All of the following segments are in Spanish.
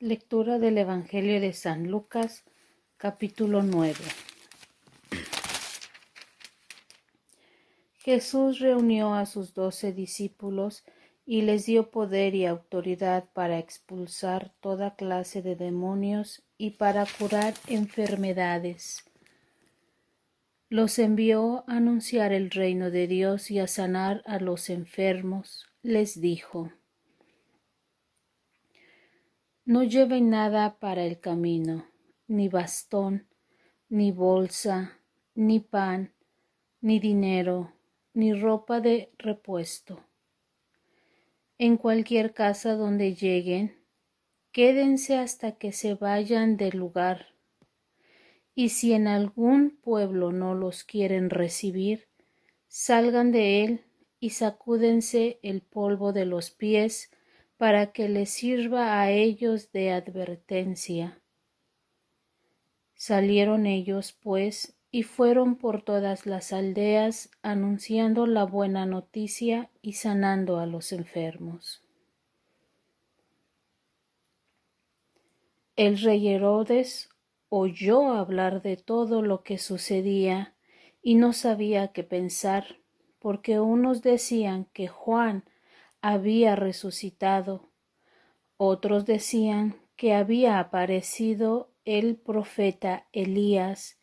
Lectura del Evangelio de San Lucas, capítulo 9. Jesús reunió a sus 12 discípulos y les dio poder y autoridad para expulsar toda clase de demonios y para curar enfermedades. Los envió a anunciar el reino de Dios y a sanar a los enfermos. Les dijo: No lleven nada para el camino, ni bastón, ni bolsa, ni pan, ni dinero, ni ropa de repuesto. En cualquier casa donde lleguen, quédense hasta que se vayan del lugar. Y si en algún pueblo no los quieren recibir, salgan de él y sacúdense el polvo de los pies para que les sirva a ellos de advertencia. Salieron ellos, pues, y fueron por todas las aldeas anunciando la buena noticia y sanando a los enfermos. El rey Herodes oyó hablar de todo lo que sucedía y no sabía qué pensar, porque unos decían que Juan había resucitado, otros decían que había aparecido el profeta Elías,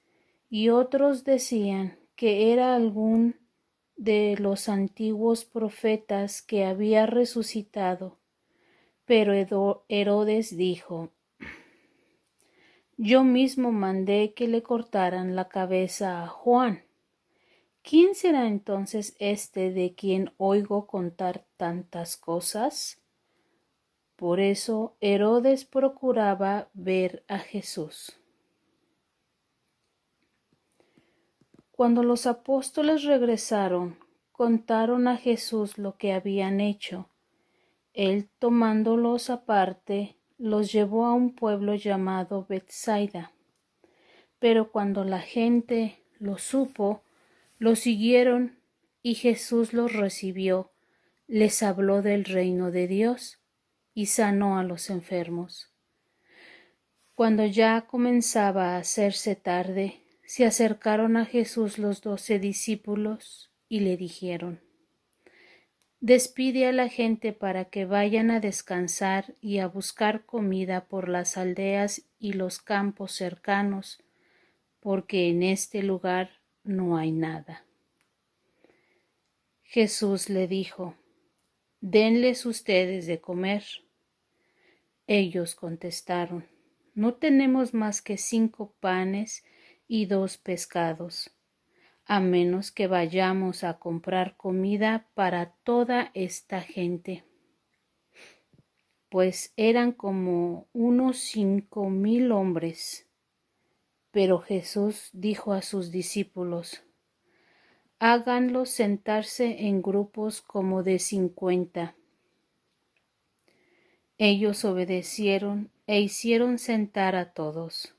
y otros decían que era algún de los antiguos profetas que había resucitado. Pero Herodes dijo: Yo mismo mandé que le cortaran la cabeza a Juan. ¿Quién será entonces este de quien oigo contar tantas cosas? Por eso Herodes procuraba ver a Jesús. Cuando los apóstoles regresaron, contaron a Jesús lo que habían hecho. Él, tomándolos aparte, los llevó a un pueblo llamado Betsaida. Pero cuando la gente lo supo, lo siguieron, y Jesús los recibió, les habló del reino de Dios y sanó a los enfermos. Cuando ya comenzaba a hacerse tarde, se acercaron a Jesús los 12 discípulos y le dijeron: Despide a la gente para que vayan a descansar y a buscar comida por las aldeas y los campos cercanos, porque en este lugar no hay nada. Jesús le dijo: Denles ustedes de comer. Ellos contestaron: No tenemos más que 5 panes y 2 pescados, a menos que vayamos a comprar comida para toda esta gente. Pues eran como unos 5,000 hombres. Pero Jesús dijo a sus discípulos: Háganlos sentarse en grupos como de 50. Ellos obedecieron e hicieron sentar a todos.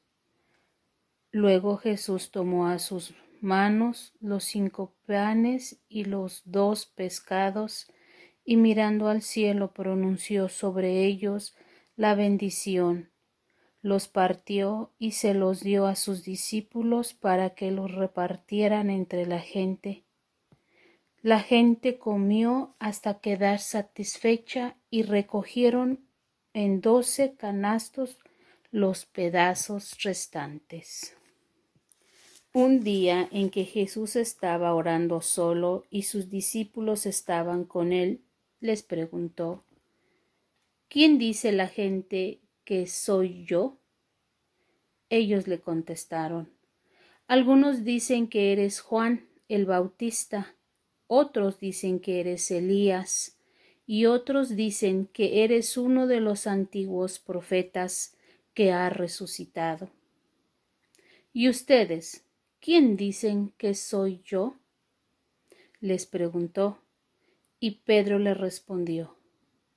Luego Jesús tomó a sus manos los 5 panes y los 2 pescados, y mirando al cielo pronunció sobre ellos la bendición, los partió y se los dio a sus discípulos para que los repartieran entre la gente. La gente comió hasta quedar satisfecha y recogieron en 12 canastos los pedazos restantes. Un día en que Jesús estaba orando solo y sus discípulos estaban con él, les preguntó: ¿Quién dice la gente que soy yo? Ellos le contestaron: Algunos dicen que eres Juan el Bautista, otros dicen que eres Elías, y otros dicen que eres uno de los antiguos profetas que ha resucitado. ¿Y ustedes, quién dicen que soy yo? Les preguntó, y Pedro le respondió: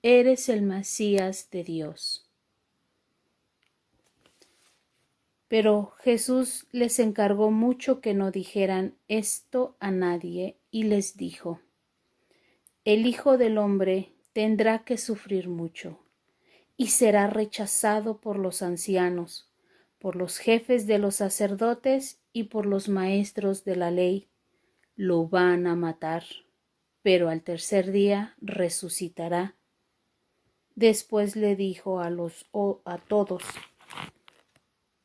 Eres el Mesías de Dios. Pero Jesús les encargó mucho que no dijeran esto a nadie, y les dijo: El Hijo del Hombre tendrá que sufrir mucho, y será rechazado por los ancianos, por los jefes de los sacerdotes y por los maestros de la ley. Lo van a matar, pero al tercer día resucitará. Después le dijo a todos: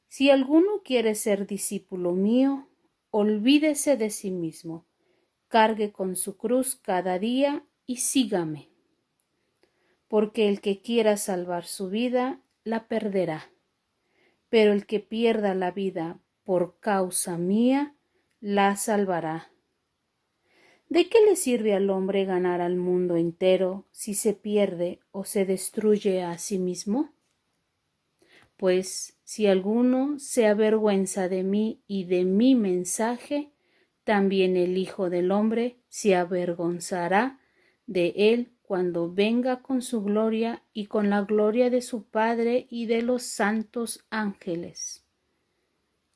si alguno quiere ser discípulo mío, olvídese de sí mismo, cargue con su cruz cada día y sígame. Porque el que quiera salvar su vida, la perderá. Pero el que pierda la vida por causa mía, la salvará. ¿De qué le sirve al hombre ganar al mundo entero si se pierde o se destruye a sí mismo? Pues si alguno se avergüenza de mí y de mi mensaje, también el Hijo del Hombre se avergonzará de él cuando venga con su gloria y con la gloria de su Padre y de los santos ángeles.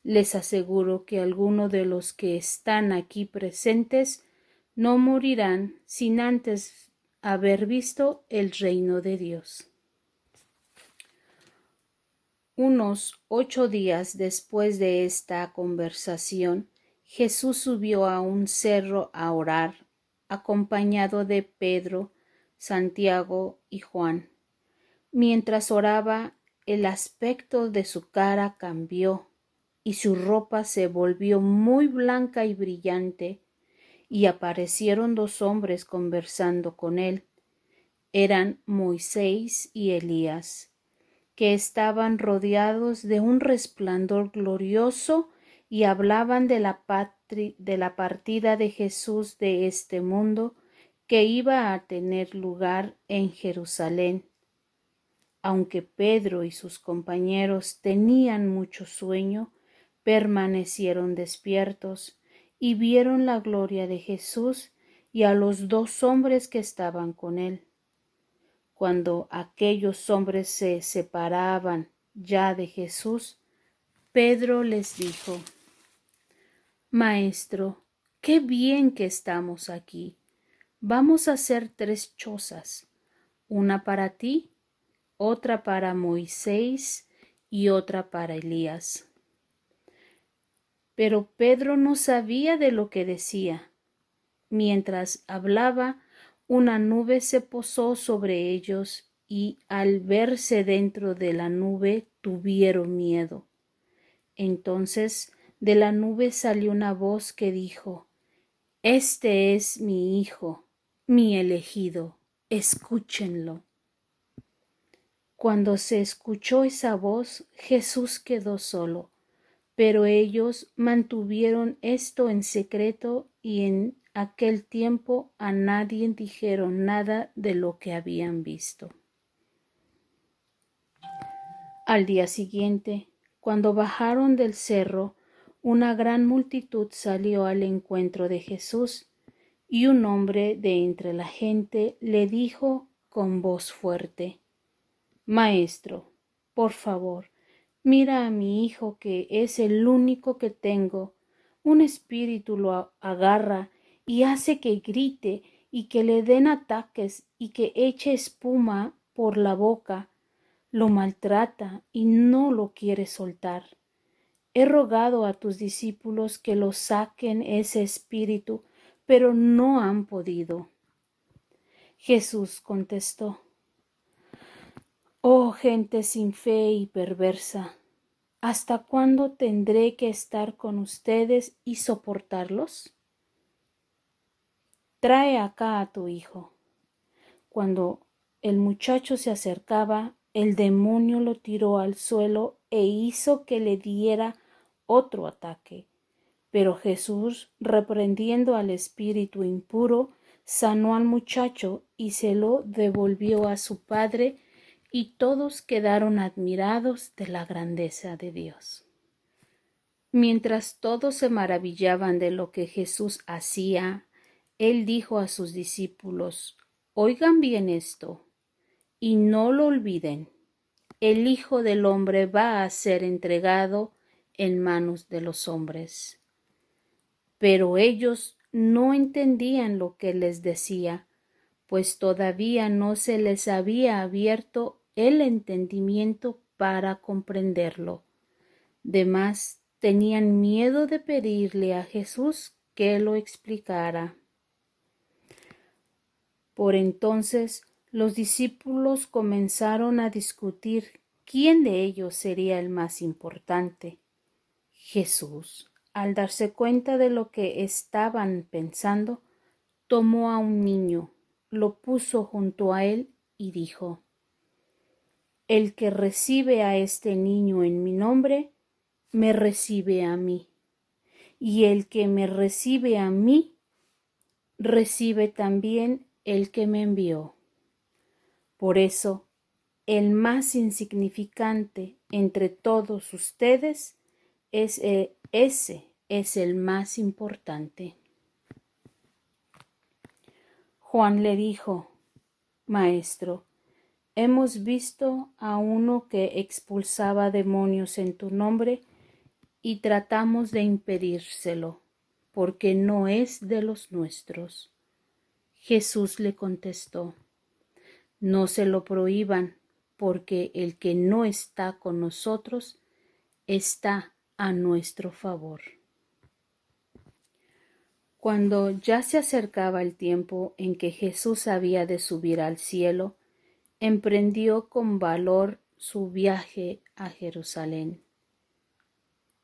Les aseguro que algunos de los que están aquí presentes no morirán sin antes haber visto el reino de Dios. Unos 8 días después de esta conversación, Jesús subió a un cerro a orar, acompañado de Pedro, Santiago y Juan. Mientras oraba, el aspecto de su cara cambió y su ropa se volvió muy blanca y brillante, y aparecieron 2 hombres conversando con él. Eran Moisés y Elías, que estaban rodeados de un resplandor glorioso y hablaban de la partida de Jesús de este mundo que iba a tener lugar en Jerusalén. Aunque Pedro y sus compañeros tenían mucho sueño, permanecieron despiertos y vieron la gloria de Jesús y a los 2 hombres que estaban con él. Cuando aquellos hombres se separaban ya de Jesús, Pedro les dijo: Maestro, qué bien que estamos aquí. Vamos a hacer 3 chozas, una para ti, otra para Moisés y otra para Elías. Pero Pedro no sabía de lo que decía. Mientras hablaba, una nube se posó sobre ellos y al verse dentro de la nube tuvieron miedo. Entonces de la nube salió una voz que dijo: Este es mi Hijo, mi elegido, escúchenlo. Cuando se escuchó esa voz, Jesús quedó solo, pero ellos mantuvieron esto en secreto y en aquel tiempo a nadie dijeron nada de lo que habían visto. Al día siguiente, cuando bajaron del cerro, una gran multitud salió al encuentro de Jesús, y un hombre de entre la gente le dijo con voz fuerte: Maestro, por favor, mira a mi hijo, que es el único que tengo. Un espíritu lo agarra y hace que grite y que le den ataques y que eche espuma por la boca. Lo maltrata y no lo quiere soltar. He rogado a tus discípulos que lo saquen ese espíritu, pero no han podido. Jesús contestó: Oh gente sin fe y perversa, ¿hasta cuándo tendré que estar con ustedes y soportarlos? Trae acá a tu hijo. Cuando el muchacho se acercaba, el demonio lo tiró al suelo e hizo que le diera otro ataque. Pero Jesús, reprendiendo al espíritu impuro, sanó al muchacho y se lo devolvió a su padre, y todos quedaron admirados de la grandeza de Dios. Mientras todos se maravillaban de lo que Jesús hacía, él dijo a sus discípulos: Oigan bien esto, y no lo olviden. El Hijo del Hombre va a ser entregado en manos de los hombres. Pero ellos no entendían lo que les decía, pues todavía no se les había abierto el entendimiento para comprenderlo. Demás tenían miedo de pedirle a Jesús que lo explicara. Por entonces los discípulos comenzaron a discutir quién de ellos sería el más importante. Jesús, al darse cuenta de lo que estaban pensando, tomó a un niño, lo puso junto a él y dijo: El que recibe a este niño en mi nombre, me recibe a mí, y el que me recibe a mí, recibe también el que me envió. Por eso, el más insignificante entre todos ustedes ese es el más importante. Juan le dijo: Maestro, hemos visto a uno que expulsaba demonios en tu nombre y tratamos de impedírselo, porque no es de los nuestros. Jesús le contestó: No se lo prohíban, porque el que no está con nosotros está a nuestro favor. Cuando ya se acercaba el tiempo en que Jesús había de subir al cielo, emprendió con valor su viaje a Jerusalén.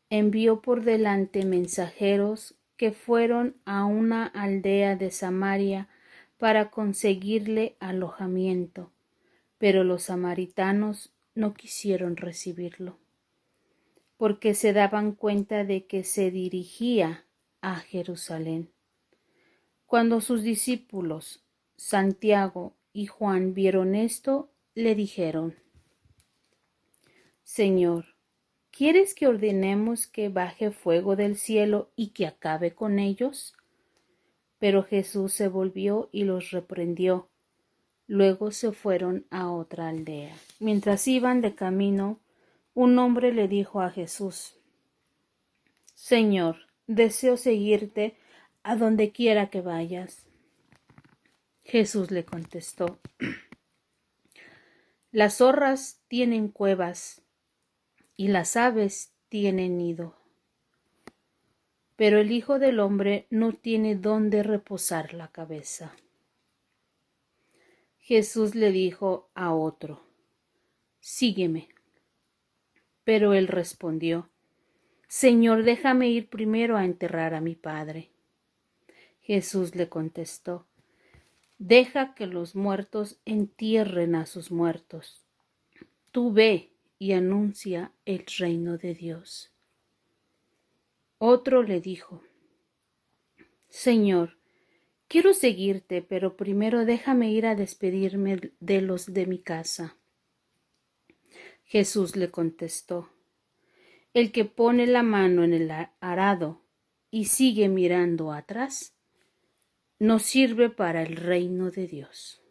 Envió por delante mensajeros que fueron a una aldea de Samaria para conseguirle alojamiento, pero los samaritanos no quisieron recibirlo, porque se daban cuenta de que se dirigía a Jerusalén. Cuando sus discípulos, Santiago y Juan, vieron esto, le dijeron: Señor, ¿quieres que ordenemos que baje fuego del cielo y que acabe con ellos? Pero Jesús se volvió y los reprendió. Luego se fueron a otra aldea. Mientras iban de camino, un hombre le dijo a Jesús: Señor, deseo seguirte a donde quiera que vayas. Jesús le contestó: Las zorras tienen cuevas y las aves tienen nido, pero el Hijo del Hombre no tiene dónde reposar la cabeza. Jesús le dijo a otro: Sígueme. Pero él respondió: Señor, déjame ir primero a enterrar a mi padre. Jesús le contestó: Deja que los muertos entierren a sus muertos. Tú ve y anuncia el reino de Dios. Otro le dijo: Señor, quiero seguirte, pero primero déjame ir a despedirme de los de mi casa. Jesús le contestó: El que pone la mano en el arado y sigue mirando atrás, no sirve para el reino de Dios.